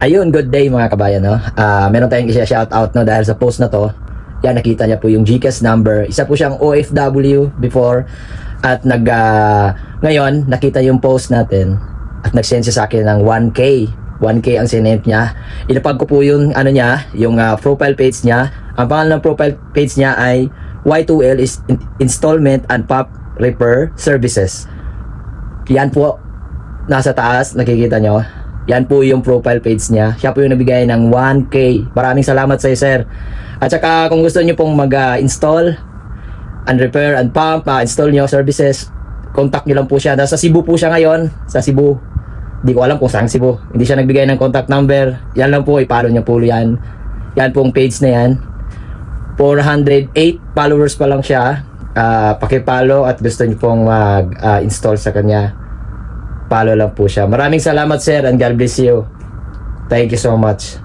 Ayun, good day mga kabayan, no? Meron tayong i-shoutout, no, dahil sa post na to. Yan, nakita niya po yung GCash number. Isa po siyang OFW before at ngayon, nakita yung post natin at nag-send siya sa akin ng 1K. 1K ang sinend niya. Ilapag ko po yung yung profile page niya. Ang pangalan ng profile page niya ay Y2L is Installment and Pop Repair Services. Yan po, nasa taas, nakikita nyo. Yan po yung profile page niya. Siya po yung nabigay ng 1K. Maraming salamat sa iyo, sir. At saka kung gusto niyo pong mag-install and repair and pump, install niyo services, contact niyo lang po siya. Nasa Cebu po siya ngayon. Sa Cebu. Hindi ko alam kung saan Cebu. Hindi siya nagbigay ng contact number. Yan lang po, i-follow niyo po yan. Yan pong page na yan. 408 followers pa lang siya. Paki-follow at gusto niyo pong mag-install sa kanya. Follow lang po siya. Maraming salamat, sir, and God bless you. Thank you so much.